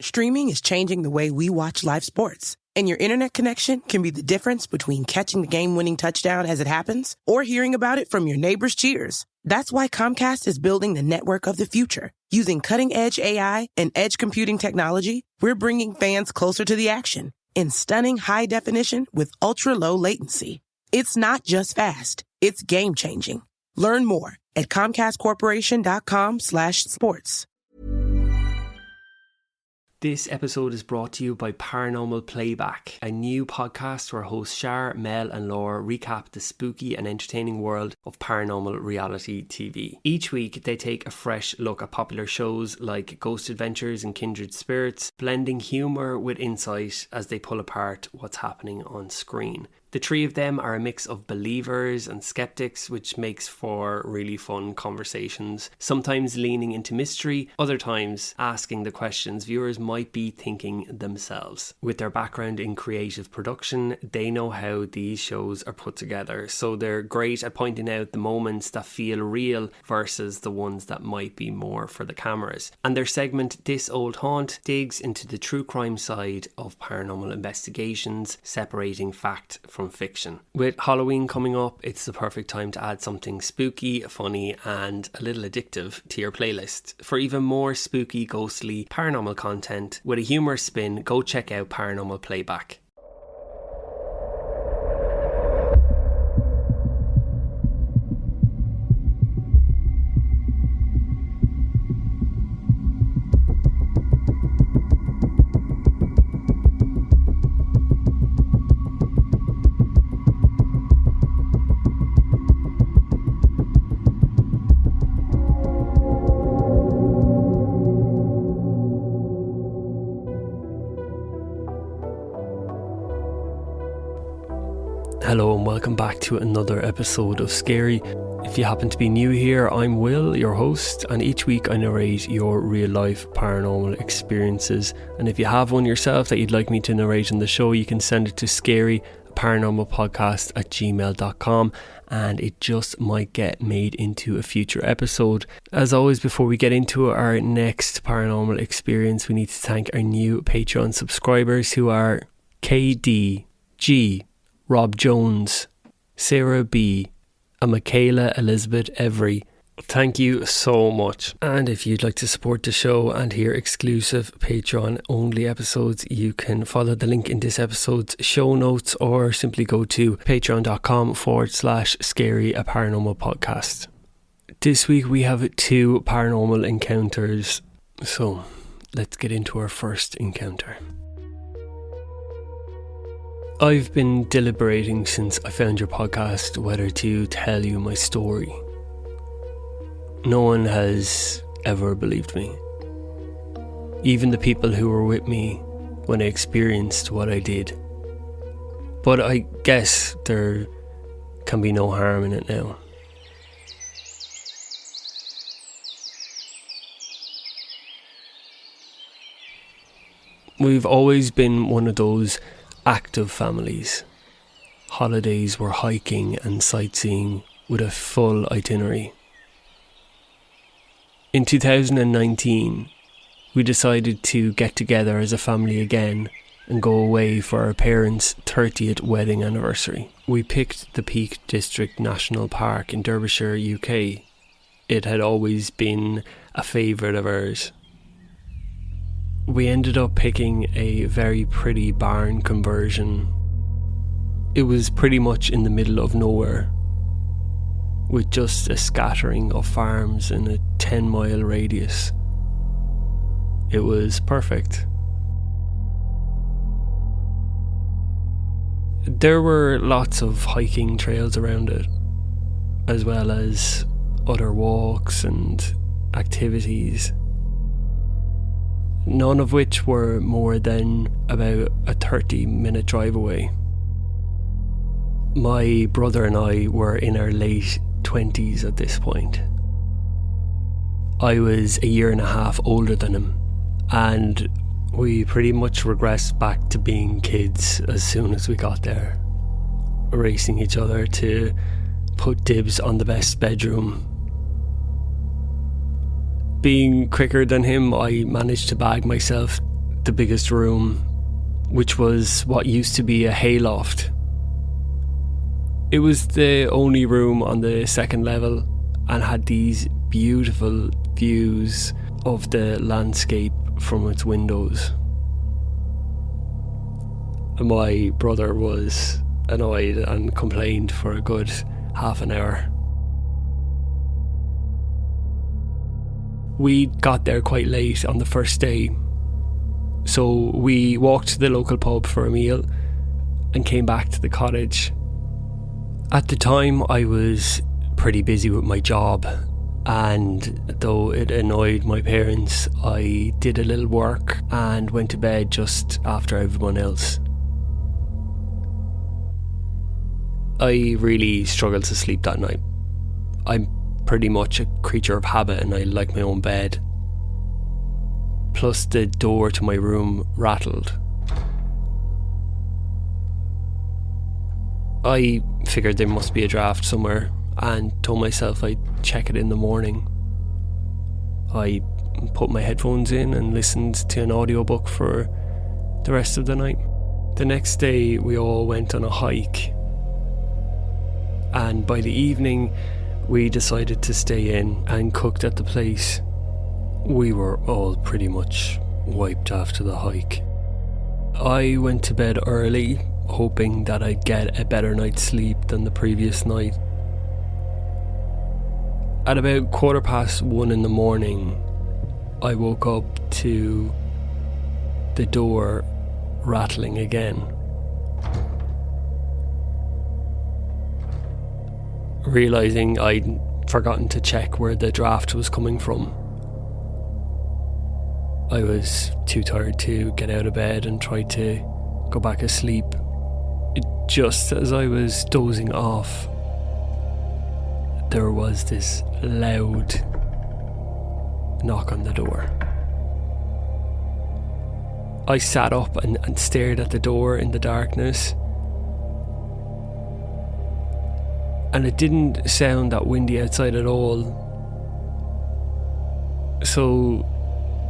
streaming is changing the way we watch live sports. And your internet connection can be the difference between catching the game-winning touchdown as it happens or hearing about it from your neighbor's cheers. That's why Comcast is building the network of the future. Using cutting-edge AI and edge computing technology, we're bringing fans closer to the action in stunning high definition with ultra-low latency. It's not just fast, it's game-changing. Learn more at ComcastCorporation.com/sports. This episode is brought to you by Paranormal Playback, a new podcast where hosts Shar, Mel and Laura recap the spooky and entertaining world of paranormal reality TV. Each week they take a fresh look at popular shows like Ghost Adventures and Kindred Spirits, blending humour with insight as they pull apart what's happening on screen. The three of them are a mix of believers and skeptics, which makes for really fun conversations, sometimes leaning into mystery, other times asking the questions viewers might be thinking themselves. With their background in creative production, they know how these shows are put together, so they're great at pointing out the moments that feel real versus the ones that might be more for the cameras. And their segment, This Old Haunt, digs into the true crime side of paranormal investigations, separating fact from fiction. With Halloween coming up, it's the perfect time to add something spooky, funny and a little addictive to your playlist. For even more spooky, ghostly, paranormal content with a humorous spin, go check out Paranormal Playback. Hello and welcome back to another episode of Scary. If you happen to be new here, I'm Will, your host, and each week I narrate your real life paranormal experiences. And if you have one yourself that you'd like me to narrate on the show, you can send it to scaryaparanormalpodcast@gmail.com and it just might get made into a future episode. As always, before we get into our next paranormal experience, we need to thank our new Patreon subscribers who are KD, G, Rob Jones, Sarah B and Michaela Elizabeth Every. Thank you so much. And if you'd like to support the show and hear exclusive Patreon only episodes, you can follow the link in this episode's show notes or simply go to patreon.com/scaryaparanormalpodcast. This week we have 2 paranormal encounters, so let's get into our first encounter. I've been deliberating since I found your podcast whether to tell you my story. No one has ever believed me. Even the people who were with me when I experienced what I did. But I guess there can be no harm in it now. We've always been one of those active families. Holidays were hiking and sightseeing with a full itinerary. In 2019, we decided to get together as a family again and go away for our parents' 30th wedding anniversary. We picked the Peak District National Park in Derbyshire, UK. It had always been a favourite of ours. We ended up picking a very pretty barn conversion. It was pretty much in the middle of nowhere, with just a scattering of farms in a 10-mile radius. It was perfect. There were lots of hiking trails around it, as well as other walks and activities, none of which were more than about a 30-minute drive away. My brother and I were in our late 20s at this point. I was a year and a half older than him, and we pretty much regressed back to being kids as soon as we got there, racing each other to put dibs on the best bedroom. Being quicker than him, I managed to bag myself the biggest room, which was what used to be a hayloft. It was the only room on the second level and had these beautiful views of the landscape from its windows. And my brother was annoyed and complained for a good half an hour. We got there quite late on the first day, so we walked to the local pub for a meal and came back to the cottage. At the time, I was pretty busy with my job, and though it annoyed my parents, I did a little work and went to bed just after everyone else. I really struggled to sleep that night. I'm pretty much a creature of habit and I like my own bed. Plus the door to my room rattled. I figured there must be a draft somewhere and told myself I'd check it in the morning. I put my headphones in and listened to an audiobook for the rest of the night. The next day we all went on a hike, and by the evening we decided to stay in and cooked at the place. We were all pretty much wiped after the hike. I went to bed early, hoping that I'd get a better night's sleep than the previous night. At about 1:15 in the morning, I woke up to the door rattling again. Realising I'd forgotten to check where the draft was coming from, I was too tired to get out of bed and tried to go back asleep. Just as I was dozing off, there was this loud knock on the door. I sat up and stared at the door in the darkness, and it didn't sound that windy outside at all, so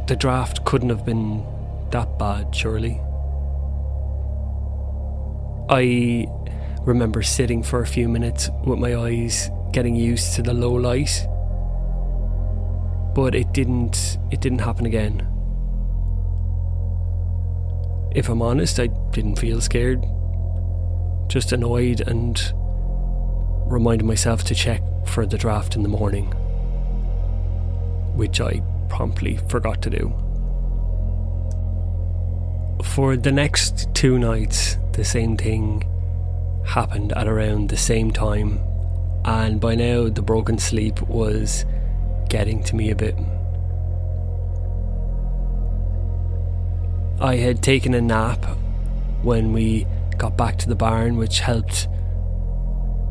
the draft couldn't have been that bad, surely. I remember sitting for a few minutes with my eyes getting used to the low light, but it didn't happen again. If I'm honest, I didn't feel scared, just annoyed and reminded myself to check for the draft in the morning, which I promptly forgot to do. For the next 2 nights, the same thing happened at around the same time, and by now the broken sleep was getting to me a bit. I had taken a nap when we got back to the barn, which helped,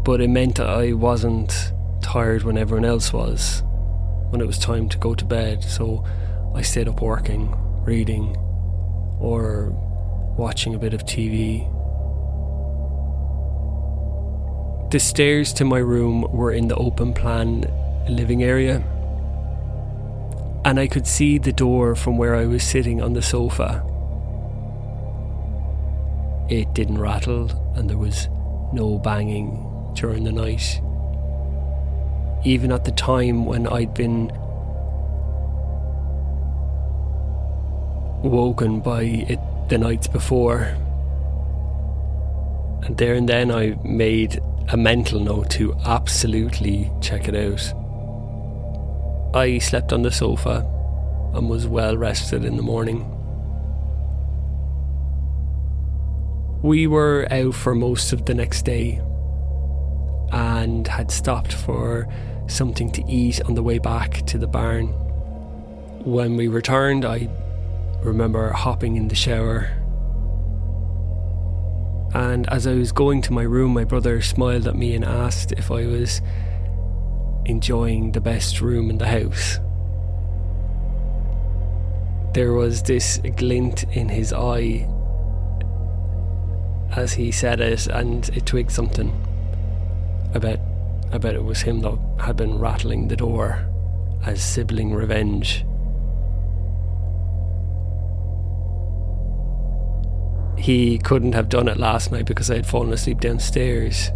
but it meant that I wasn't tired when everyone else was, when it was time to go to bed, so I stayed up working, reading, or watching a bit of TV. The stairs to my room were in the open plan living area, and I could see the door from where I was sitting on the sofa. It didn't rattle, and there was no banging during the night, even at the time when I'd been woken by it the nights before. And there and then I made a mental note to absolutely check it out. I slept on the sofa and was well rested in the morning. We were out for most of the next day and had stopped for something to eat on the way back to the barn. When we returned, I remember hopping in the shower, and as I was going to my room, my brother smiled at me and asked if I was enjoying the best room in the house. There was this glint in his eye as he said it, and it twigged something. I bet it was him that had been rattling the door as sibling revenge. he couldn't have done it last night because I had fallen asleep downstairs.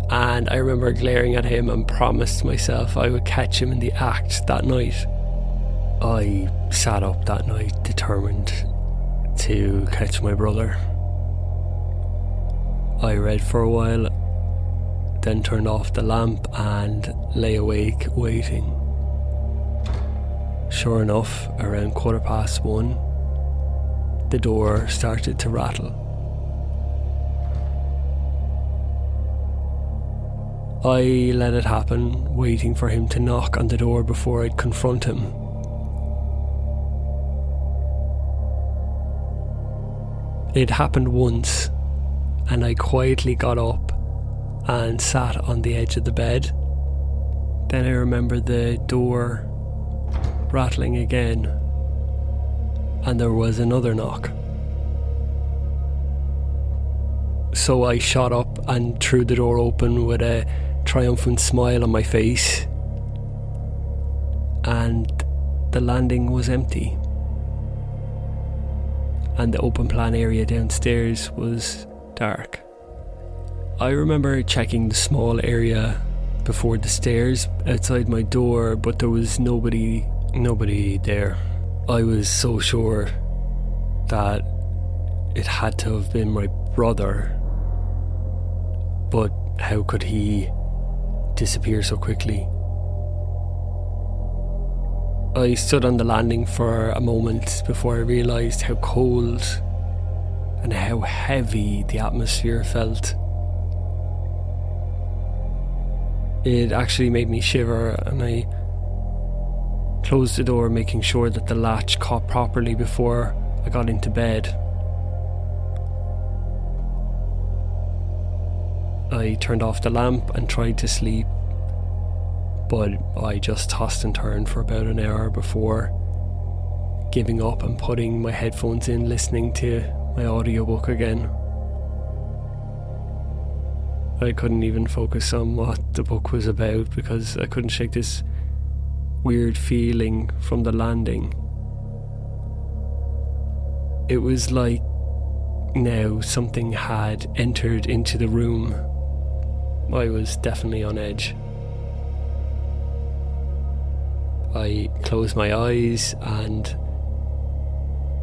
And I remember glaring at him and promised myself I would catch him in the act that night. I sat up that night determined to catch my brother. I read for a while, then turned off the lamp and lay awake waiting. Sure enough, around 1:15, the door started to rattle. I let it happen, waiting for him to knock on the door before I'd confront him. It happened once, and I quietly got up and sat on the edge of the bed. Then I remember the door rattling again, and there was another knock. So I shot up and threw the door open with a triumphant smile on my face, and the landing was empty, and the open plan area downstairs was dark. I remember checking the small area before the stairs outside my door, but there was nobody there. I was so sure that it had to have been my brother, but how could he disappear so quickly? I stood on the landing for a moment before I realised how cold and how heavy the atmosphere felt. It actually made me shiver, and I closed the door, making sure that the latch caught properly before I got into bed. I turned off the lamp and tried to sleep, but I just tossed and turned for about an hour before giving up and putting my headphones in, listening to my audiobook again. I couldn't even focus on what the book was about because I couldn't shake this weird feeling from the landing. It was like now something had entered into the room. I was definitely on edge. I closed my eyes and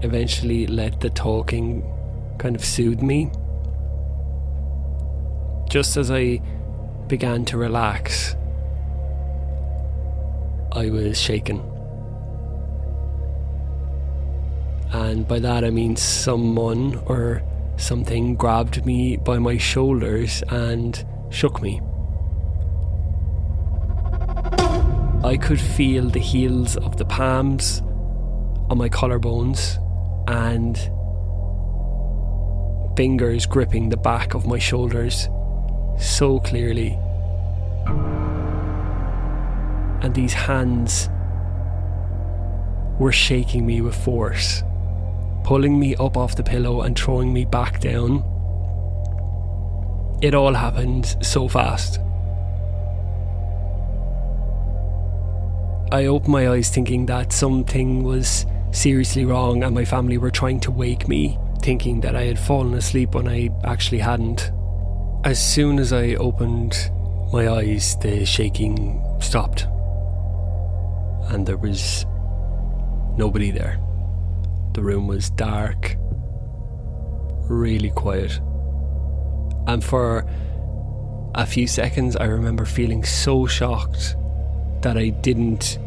eventually let the talking kind of soothe me. Just as I began to relax, I was shaken. And by that I mean someone or something grabbed me by my shoulders and shook me. I could feel the heels of the palms on my collarbones and fingers gripping the back of my shoulders so clearly. And these hands were shaking me with force, pulling me up off the pillow and throwing me back down. It all happened so fast. I opened my eyes thinking that something was seriously wrong and my family were trying to wake me, thinking that I had fallen asleep when I actually hadn't. As soon as I opened my eyes, the shaking stopped, and there was nobody there. The room was dark, really quiet, and for a few seconds I remember feeling so shocked that I didn't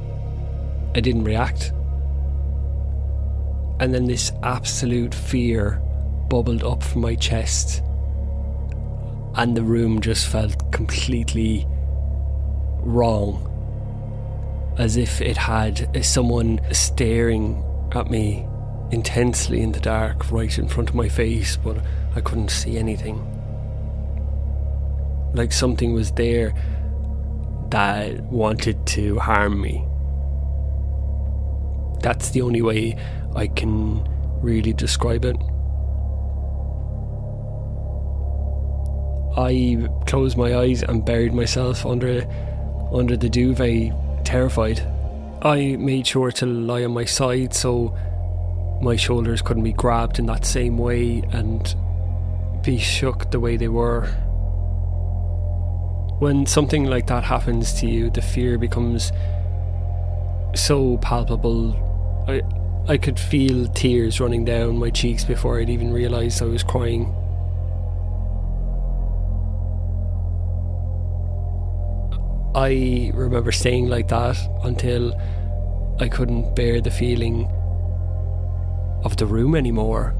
react. And then this absolute fear bubbled up from my chest, and the room just felt completely wrong, as if it had someone staring at me intensely in the dark right in front of my face, but I couldn't see anything. Like something was there that wanted to harm me. That's the only way I can really describe it. I closed my eyes and buried myself under the duvet, terrified. I made sure to lie on my side so my shoulders couldn't be grabbed in that same way and be shook the way they were. When something like that happens to you, the fear becomes so palpable. I could feel tears running down my cheeks before I'd even realised I was crying. I remember staying like that until I couldn't bear the feeling of the room anymore.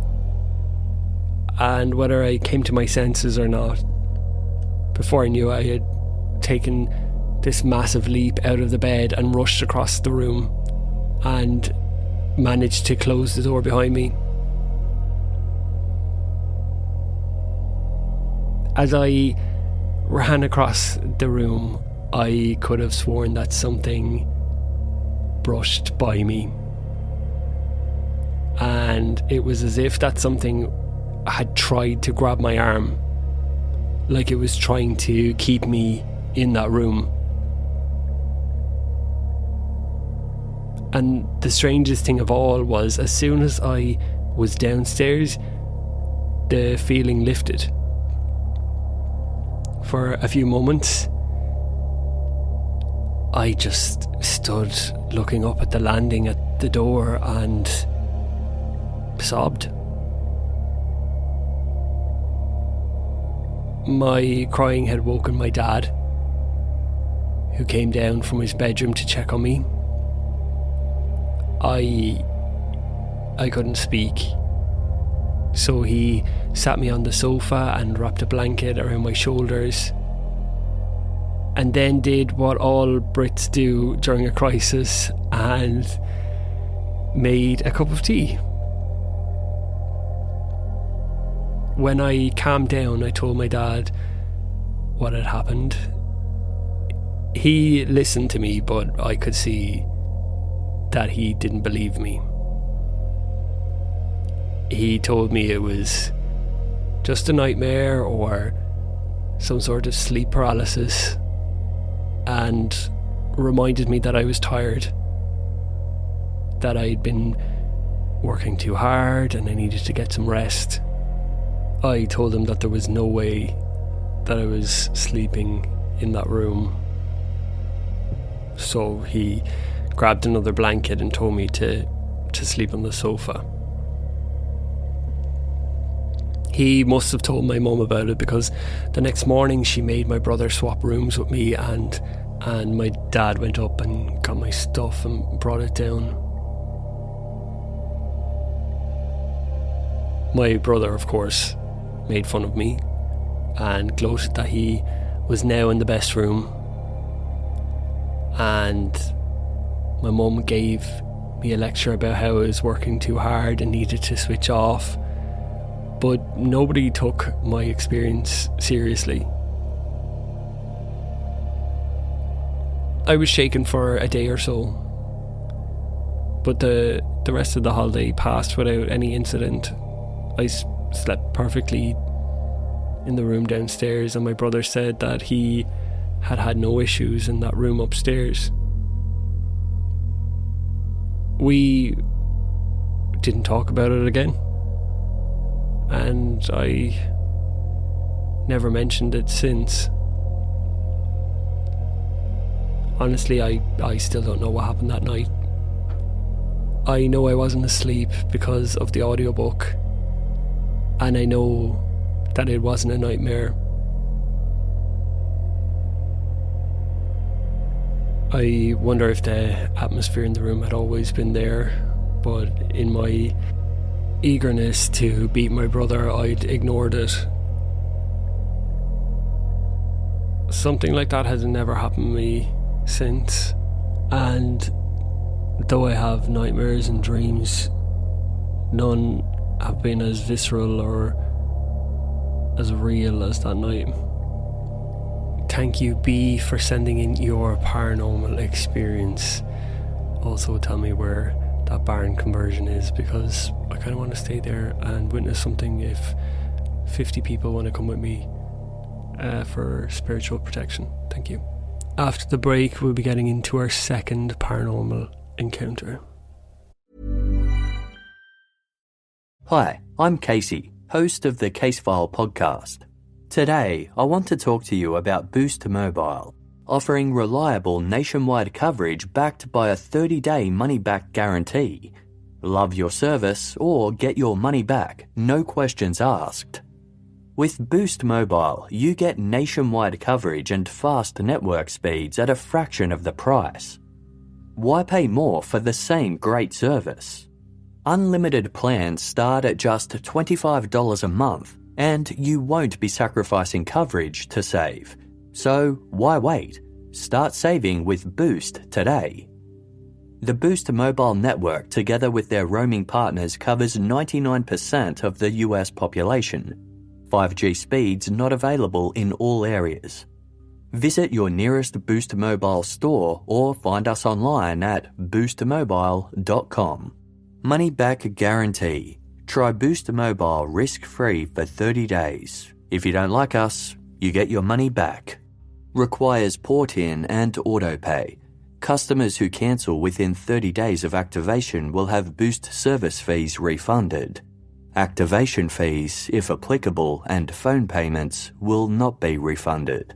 And whether I came to my senses or not, before I knew I had taken this massive leap out of the bed and rushed across the room and managed to close the door behind me. As I ran across the room, I could have sworn that something brushed by me, and it was as if that something had tried to grab my arm, like it was trying to keep me in that room. And the strangest thing of all was, as soon as I was downstairs, the feeling lifted. For a few moments, I just stood looking up at the landing at the door and sobbed. My crying had woken my dad, who came down from his bedroom to check on me. I couldn't speak, so he sat me on the sofa and wrapped a blanket around my shoulders, and then did what all Brits do during a crisis and made a cup of tea. When I calmed down, I told my dad what had happened. He listened to me, but I could see that he didn't believe me. He told me it was just a nightmare or some sort of sleep paralysis, and reminded me that I was tired, that I'd been working too hard and I needed to get some rest. I told him that there was no way that I was sleeping in that room. So he grabbed another blanket and told me to sleep on the sofa. He must have told my mum about it, because the next morning she made my brother swap rooms with me, and my dad went up and got my stuff and brought it down. My brother, of course, made fun of me and gloated that he was now in the best room, and my mum gave me a lecture about how I was working too hard and needed to switch off, but nobody took my experience seriously. I was shaken for a day or so, but the rest of the holiday passed without any incident. I slept perfectly in the room downstairs, and my brother said that he had no issues in that room upstairs. We didn't talk about it again, and I never mentioned it since. Honestly, I still don't know what happened that night. I know I wasn't asleep because of the audiobook, and I know that it wasn't a nightmare. I wonder if the atmosphere in the room had always been there, but in my eagerness to beat my brother, I'd ignored it. Something like that has never happened to me since, and though I have nightmares and dreams, none have been as visceral or as real as that night. Thank you, B, for sending in your paranormal experience. Also tell me where that barn conversion is, because I kind of want to stay there and witness something if 50 people want to come with me for spiritual protection. Thank you. After the break, we'll be getting into our second paranormal encounter. Hi, I'm Casey, host of the Casefile podcast. Today, I want to talk to you about Boost Mobile, offering reliable nationwide coverage backed by a 30-day money-back guarantee. Love your service or get your money back, no questions asked. With Boost Mobile, you get nationwide coverage and fast network speeds at a fraction of the price. Why pay more for the same great service? Unlimited plans start at just $25 a month, and you won't be sacrificing coverage to save. So why wait? Start saving with Boost today. The Boost mobile network, together with their roaming partners, covers 99% of the US population. 5G speeds not available in all areas. Visit your nearest Boost Mobile store or find us online at boostmobile.com. Money back guarantee. Try Boost Mobile risk-free for 30 days. If you don't like us, you get your money back. Requires port-in and autopay. Customers who cancel within 30 days of activation will have Boost service fees refunded. Activation fees, if applicable, and phone payments will not be refunded.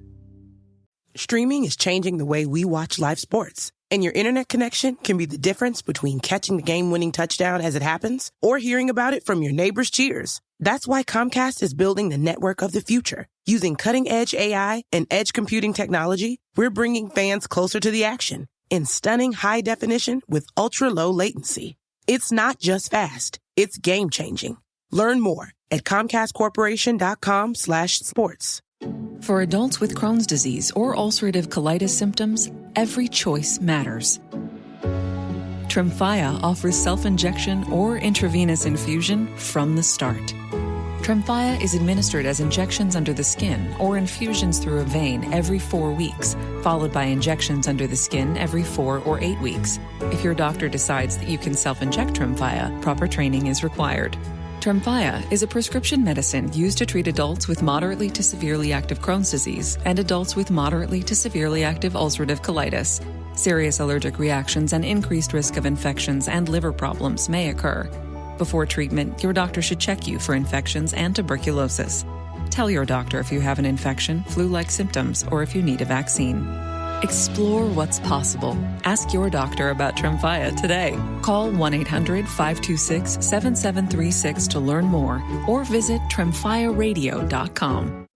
Streaming is changing the way we watch live sports. And your internet connection can be the difference between catching the game-winning touchdown as it happens or hearing about it from your neighbor's cheers. That's why Comcast is building the network of the future. Using cutting-edge AI and edge computing technology, we're bringing fans closer to the action in stunning high definition with ultra-low latency. It's not just fast, it's game-changing. Learn more at ComcastCorporation.com/sports. For adults with Crohn's disease or ulcerative colitis symptoms, every choice matters. Tremfya offers self-injection or intravenous infusion from the start. Tremfya is administered as injections under the skin or infusions through a vein every 4 weeks, followed by injections under the skin every 4 or 8 weeks. If your doctor decides that you can self-inject Tremfya, proper training is required. Tremfya is a prescription medicine used to treat adults with moderately to severely active Crohn's disease and adults with moderately to severely active ulcerative colitis. Serious allergic reactions and increased risk of infections and liver problems may occur. Before treatment, your doctor should check you for infections and tuberculosis. Tell your doctor if you have an infection, flu-like symptoms, or if you need a vaccine. Explore what's possible. Ask your doctor about Tremfya today. Call 1-800-526-7736 to learn more or visit tremfyaradio.com.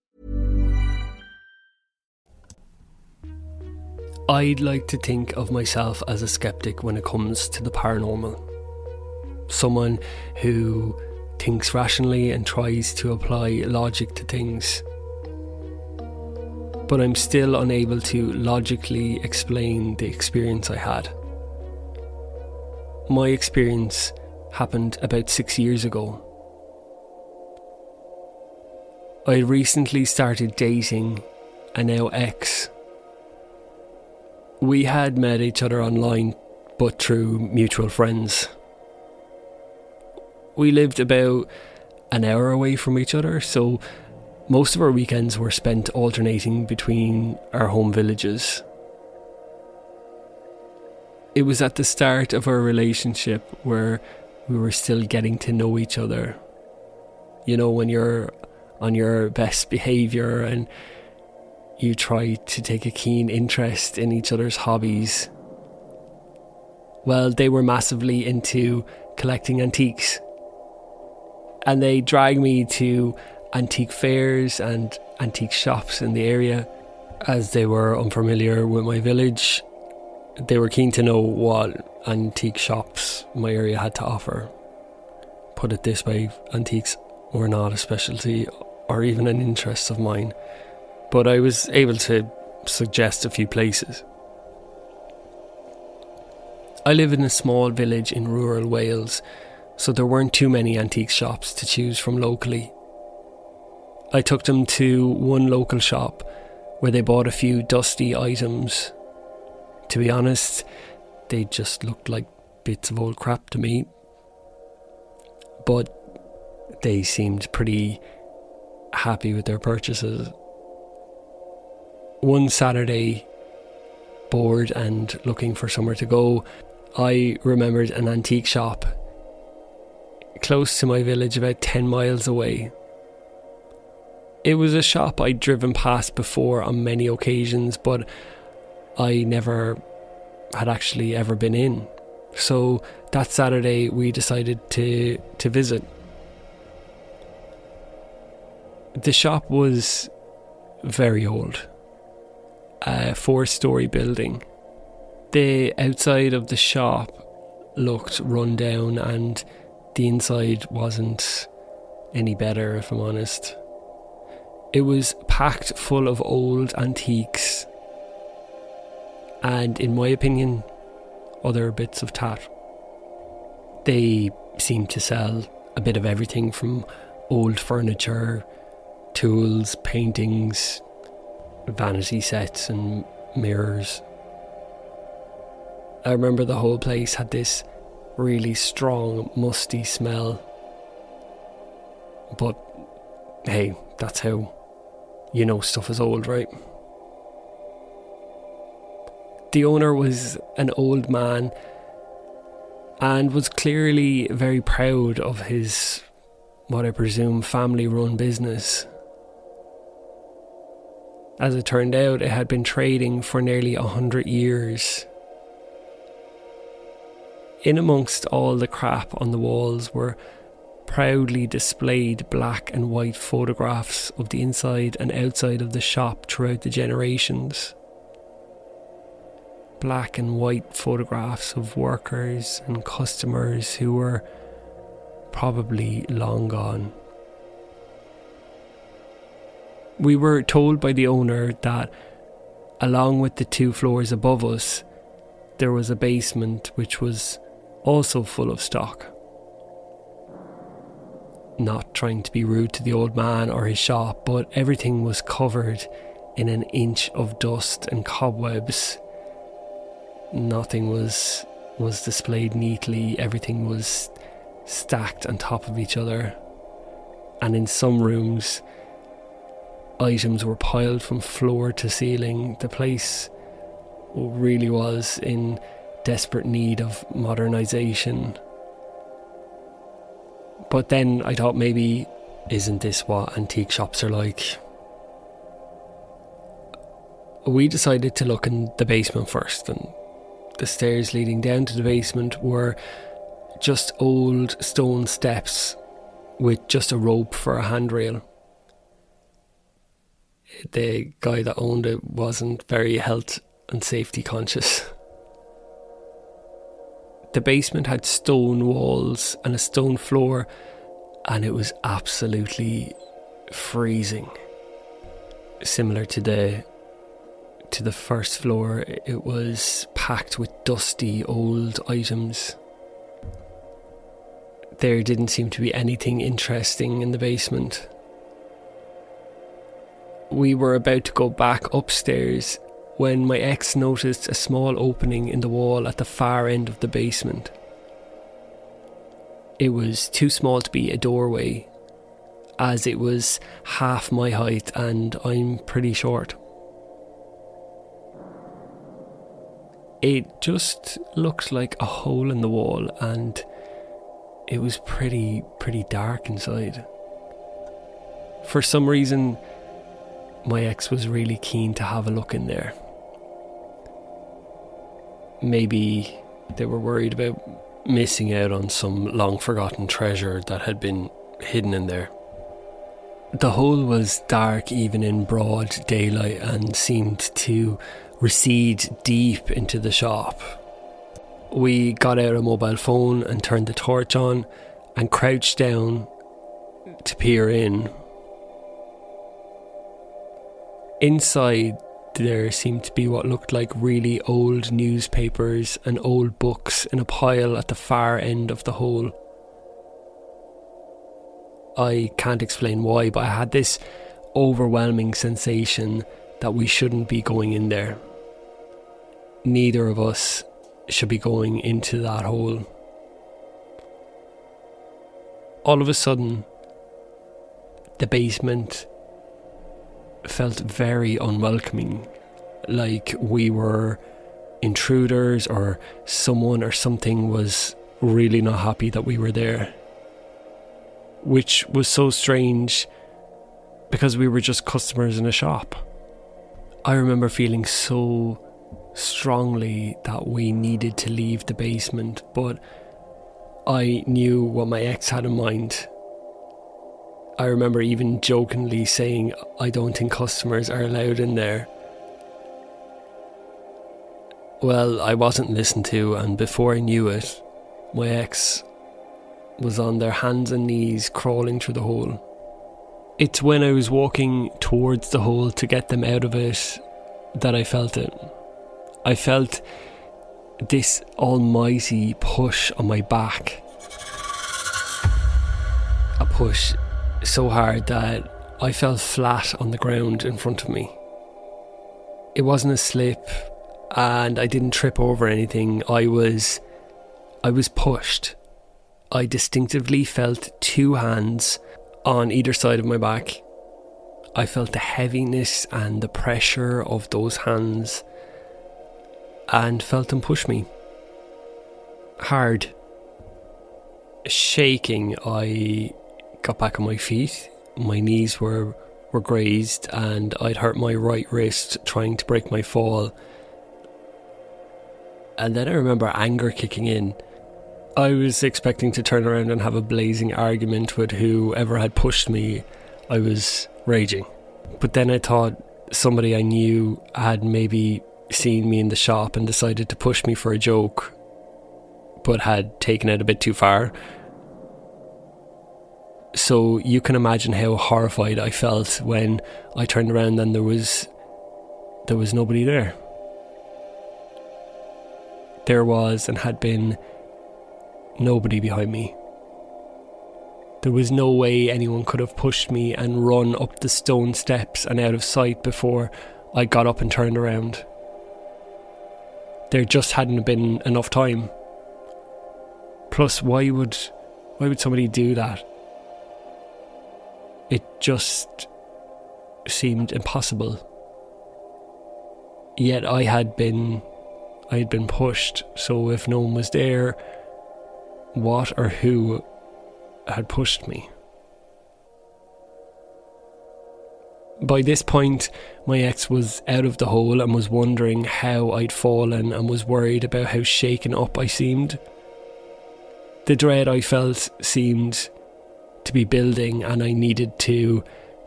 I'd like to think of myself as a skeptic when it comes to the paranormal. Someone who thinks rationally and tries to apply logic to things. But I'm still unable to logically explain the experience I had. My experience happened about 6 years ago. I had recently started dating a now ex. We had met each other online, but through mutual friends. We lived about an hour away from each other, so most of our weekends were spent alternating between our home villages. It was at the start of our relationship where we were still getting to know each other. You know, when you're on your best behaviour and you try to take a keen interest in each other's hobbies. Well, they were massively into collecting antiques. And they dragged me to antique fairs and antique shops in the area. As they were unfamiliar with my village, they were keen to know what antique shops my area had to offer. Put it this way, antiques were not a specialty or even an interest of mine, but I was able to suggest a few places. I live in a small village in rural Wales, so there weren't too many antique shops to choose from locally. I took them to one local shop where they bought a few dusty items. To be honest, they just looked like bits of old crap to me. But they seemed pretty happy with their purchases. One Saturday, bored and looking for somewhere to go, I remembered an antique shop close to my village, about 10 miles away. It was a shop I'd driven past before on many occasions, but I never had actually ever been in. So that Saturday we decided to visit. The shop was very old, a 4-story building. The outside of the shop looked run down and the inside wasn't any better, if I'm honest. It was packed full of old antiques and, in my opinion, other bits of tat. They seemed to sell a bit of everything from old furniture, tools, paintings, vanity sets and mirrors. I remember the whole place had this really strong, musty smell. But hey, that's how you know stuff is old, right? The owner was an old man and was clearly very proud of his, what I presume, family-run business. As it turned out, it had been trading for nearly 100 years. In amongst all the crap on the walls were proudly displayed black and white photographs of the inside and outside of the shop throughout the generations. Black and white photographs of workers and customers who were probably long gone. We were told by the owner that along with the 2 floors above us, there was a basement which was also full of stock. Not trying to be rude to the old man or his shop, but everything was covered in an inch of dust and cobwebs. Nothing was displayed neatly. Everything was stacked on top of each other. And in some rooms, items were piled from floor to ceiling. The place really was in desperate need of modernisation. But then I thought, maybe, isn't this what antique shops are like? We decided to look in the basement first, and the stairs leading down to the basement were just old stone steps with just a rope for a handrail. The guy that owned it wasn't very health and safety conscious. The basement had stone walls and a stone floor, and it was absolutely freezing. Similar to the first floor, it was packed with dusty old items. There didn't seem to be anything interesting in the basement. We were about to go back upstairs when my ex noticed a small opening in the wall at the far end of the basement. It was too small to be a doorway, as it was half my height and I'm pretty short. It just looked like a hole in the wall, and it was pretty dark inside. For some reason, my ex was really keen to have a look in there. Maybe they were worried about missing out on some long forgotten treasure that had been hidden in there. The hole was dark even in broad daylight and seemed to recede deep into the shop. We got out a mobile phone and turned the torch on and crouched down to peer in. Inside, there seemed to be what looked like really old newspapers and old books in a pile at the far end of the hole. I can't explain why, but I had this overwhelming sensation that we shouldn't be going in there. Neither of us should be going into that hole. All of a sudden, the basement felt very unwelcoming, like we were intruders or someone or something was really not happy that we were there. which was so strange because we were just customers in a shop. I remember feeling so strongly that we needed to leave the basement, but I knew what my ex had in mind. I remember even jokingly saying, I don't think customers are allowed in there. Well, I wasn't listened to, and before I knew it, my ex was on their hands and knees crawling through the hole. It's when I was walking towards the hole to get them out of it that I felt it. I felt this almighty push on my back. A push so hard that I fell flat on the ground in front of me. It wasn't a slip, and I didn't trip over anything. I was pushed. I distinctively felt two hands on either side of my back. I felt the heaviness and the pressure of those hands and felt them push me hard. Shaking, I got back on my feet. My knees were grazed and I'd hurt my right wrist trying to break my fall. And then I remember anger kicking in. I was expecting to turn around and have a blazing argument with whoever had pushed me. I was raging. But then I thought somebody I knew had maybe seen me in the shop and decided to push me for a joke, but had taken it a bit too far. So you can imagine how horrified I felt when I turned around and there was nobody there. There was and had been nobody behind me. There was no way anyone could have pushed me and run up the stone steps and out of sight before I got up and turned around. There just hadn't been enough time. Plus, why would somebody do that? It just seemed impossible. Yet I had been pushed, so if no one was there, what or who had pushed me? By this point, my ex was out of the hole and was wondering how I'd fallen and was worried about how shaken up I seemed. The dread I felt seemed to be building and I needed to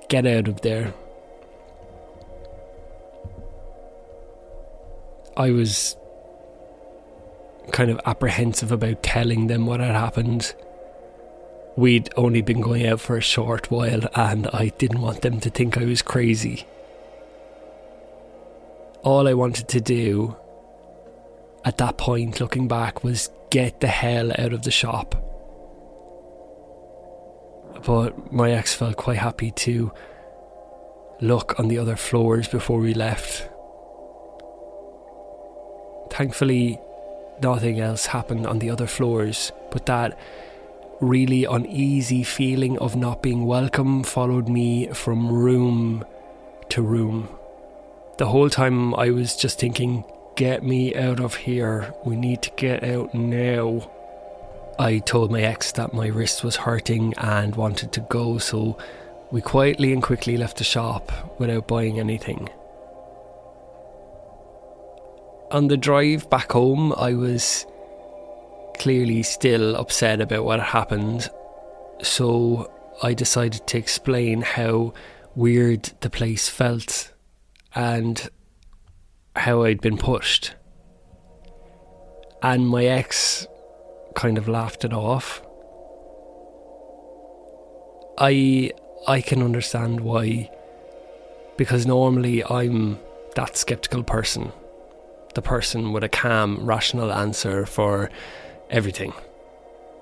get out of there. I was kind of apprehensive about telling them what had happened. We'd only been going out for a short while and I didn't want them to think I was crazy. All I wanted to do at that point, looking back, was get the hell out of the shop. But my ex felt quite happy to look on the other floors before we left. Thankfully, nothing else happened on the other floors, but that really uneasy feeling of not being welcome followed me from room to room. The whole time I was just thinking, get me out of here, we need to get out now. I told my ex that my wrist was hurting and wanted to go, so we quietly and quickly left the shop without buying anything. On the drive back home, I was clearly still upset about what had happened, so I decided to explain how weird the place felt and how I'd been pushed. And my ex kind of laughed it off. I can understand why, because normally I'm that skeptical person, the person with a calm, rational answer for everything.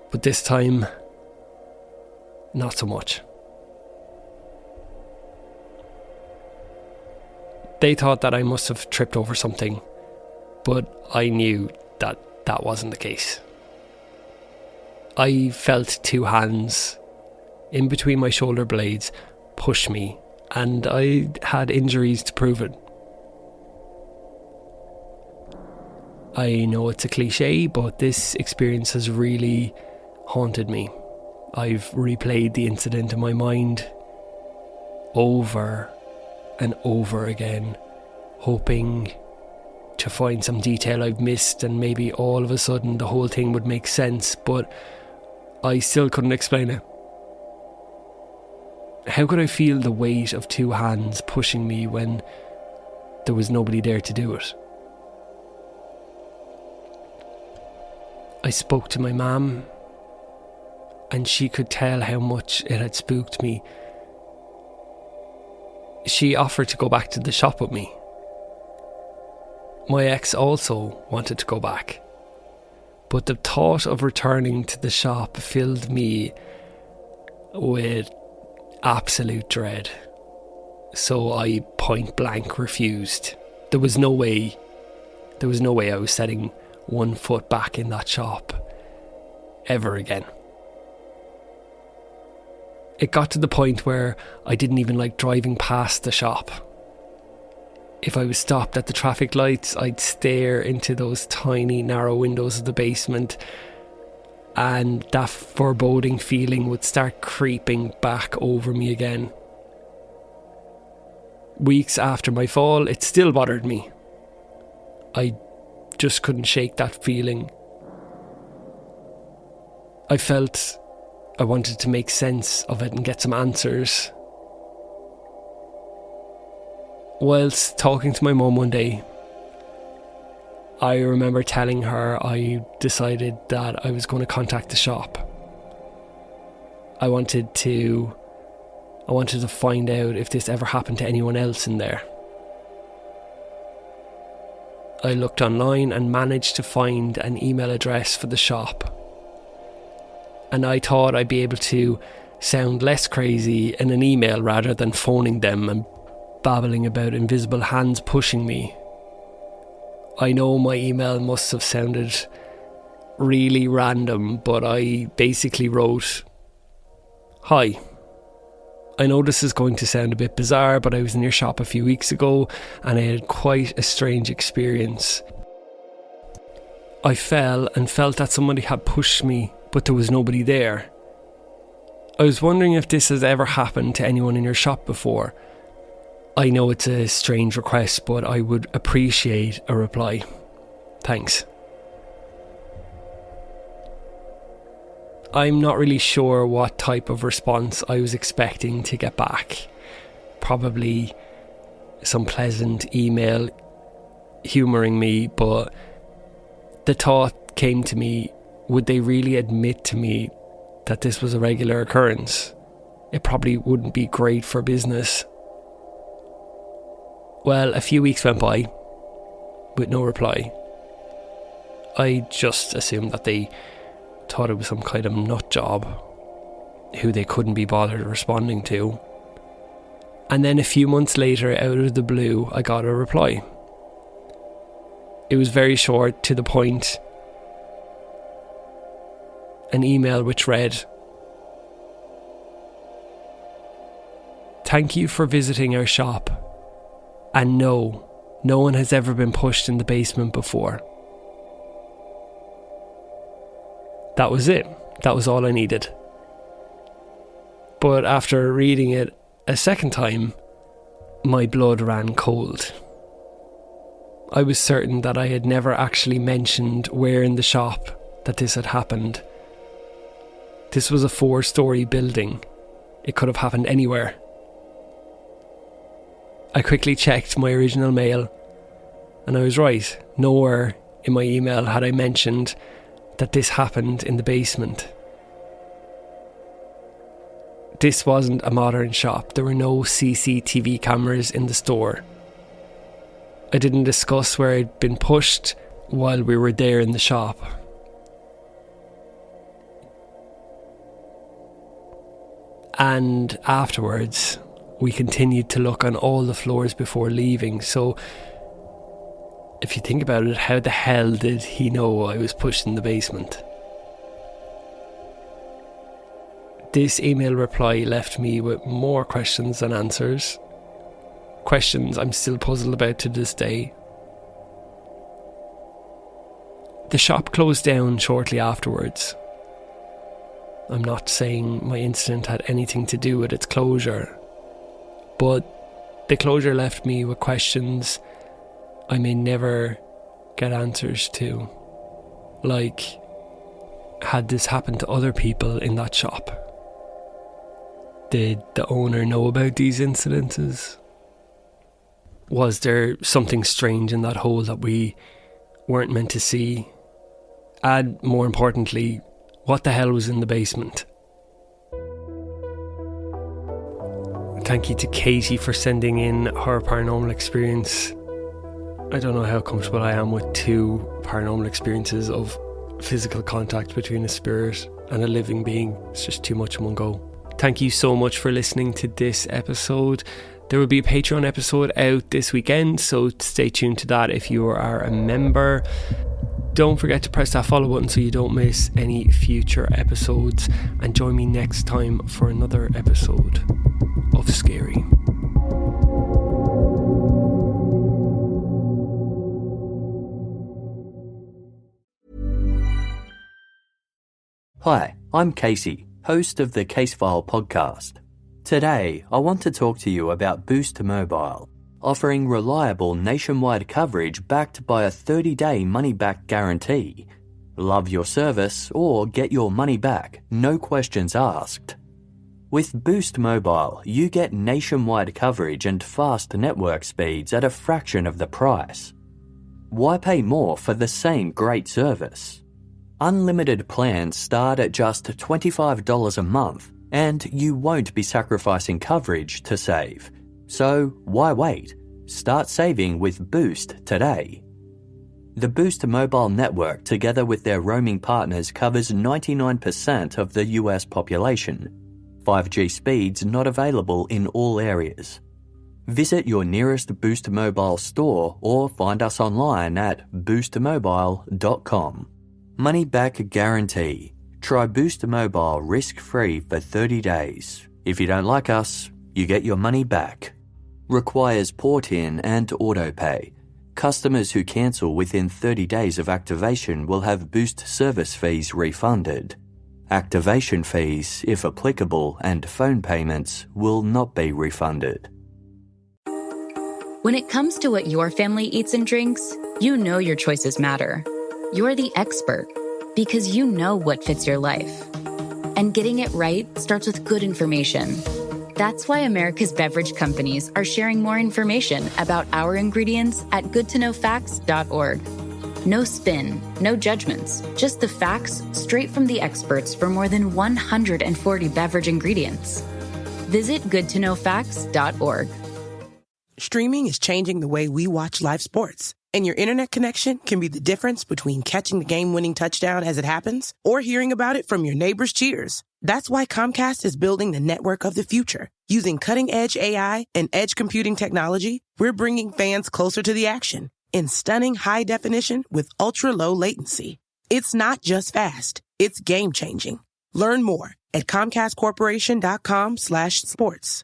But this time, not so much. They thought that I must have tripped over something, but I knew that that wasn't the case. I felt two hands in between my shoulder blades push me, and I had injuries to prove it. I know it's a cliche, but this experience has really haunted me. I've replayed the incident in my mind over and over again, hoping to find some detail I've missed and maybe all of a sudden the whole thing would make sense, but I still couldn't explain it. How could I feel the weight of two hands pushing me when there was nobody there to do it? I spoke to my mum, and she could tell how much it had spooked me. She offered to go back to the shop with me. My ex also wanted to go back, but the thought of returning to the shop filled me with absolute dread. So I point blank refused. There was no way I was setting one foot back in that shop ever again. It got to the point where I didn't even like driving past the shop. If I was stopped at the traffic lights, I'd stare into those tiny narrow windows of the basement, and that foreboding feeling would start creeping back over me again. Weeks after my fall, it still bothered me. I just couldn't shake that feeling. I felt I wanted to make sense of it and get some answers. Whilst talking to my mum one day, I remember telling her I decided that I was going to contact the shop. I wanted to find out if this ever happened to anyone else in there. I looked online and managed to find an email address for the shop. And I thought I'd be able to sound less crazy in an email rather than phoning them and babbling about invisible hands pushing me. I know my email must have sounded really random, but I basically wrote, "Hi, I know this is going to sound a bit bizarre, but I was in your shop a few weeks ago and I had quite a strange experience. I fell and felt that somebody had pushed me, but there was nobody there. I was wondering if this has ever happened to anyone in your shop before. I know it's a strange request, but I would appreciate a reply. Thanks." I'm not really sure what type of response I was expecting to get back. Probably some pleasant email humouring me, but the thought came to me, would they really admit to me that this was a regular occurrence? It probably wouldn't be great for business. Well, a few weeks went by with no reply. I just assumed that they thought it was some kind of nut job who they couldn't be bothered responding to. And then a few months later, out of the blue, I got a reply. It was very short, to the point. An email which read, "Thank you for visiting our shop. And no one has ever been pushed in the basement before." That was it. That was all I needed. But after reading it a second time, my blood ran cold. I was certain that I had never actually mentioned where in the shop that this had happened. This was a 4-story building. It could have happened anywhere. I quickly checked my original mail, and I was right. Nowhere in my email had I mentioned that this happened in the basement. This wasn't a modern shop. There were no CCTV cameras in the store. I didn't discuss where I'd been pushed while we were there in the shop. And afterwards, we continued to look on all the floors before leaving. So if you think about it, how the hell did he know I was pushed in the basement? This email reply left me with more questions than answers. Questions I'm still puzzled about to this day. The shop closed down shortly afterwards. I'm not saying my incident had anything to do with its closure, but the closure left me with questions I may never get answers to. Like, had this happened to other people in that shop? Did the owner know about these incidences? Was there something strange in that hole that we weren't meant to see? And more importantly, what the hell was in the basement? Thank you to Katie for sending in her paranormal experience. I don't know how comfortable I am with 2 paranormal experiences of physical contact between a spirit and a living being. It's just too much in one go. Thank you so much for listening to this episode. There will be a Patreon episode out this weekend, so stay tuned to that if you are a member. Don't forget to press that follow button so you don't miss any future episodes, and join me next time for another episode of Scary. Hi, I'm Casey, host of the Case File podcast. Today, I want to talk to you about Boost Mobile, offering reliable nationwide coverage backed by a 30-day money-back guarantee. Love your service or get your money back, no questions asked. With Boost Mobile, you get nationwide coverage and fast network speeds at a fraction of the price. Why pay more for the same great service? Unlimited plans start at just $25 a month, and you won't be sacrificing coverage to save. So why wait? Start saving with Boost today. The Boost mobile network, together with their roaming partners, covers 99% of the US population. 5G speeds not available in all areas. Visit your nearest Boost Mobile store or find us online at boostmobile.com. Money back guarantee. Try Boost Mobile risk-free for 30 days. If you don't like us, you get your money back. Requires port-in and autopay. Customers who cancel within 30 days of activation will have Boost service fees refunded. Activation fees, if applicable, and phone payments will not be refunded. When it comes to what your family eats and drinks, you know your choices matter. You're the expert because you know what fits your life. And getting it right starts with good information. That's why America's beverage companies are sharing more information about our ingredients at goodtoknowfacts.org. No spin, no judgments, just the facts straight from the experts for more than 140 beverage ingredients. Visit goodtoknowfacts.org. Streaming is changing the way we watch live sports. And your internet connection can be the difference between catching the game-winning touchdown as it happens or hearing about it from your neighbor's cheers. That's why Comcast is building the network of the future. Using cutting-edge AI and edge computing technology, we're bringing fans closer to the action in stunning high definition with ultra-low latency. It's not just fast, it's game-changing. Learn more at ComcastCorporation.com/sports.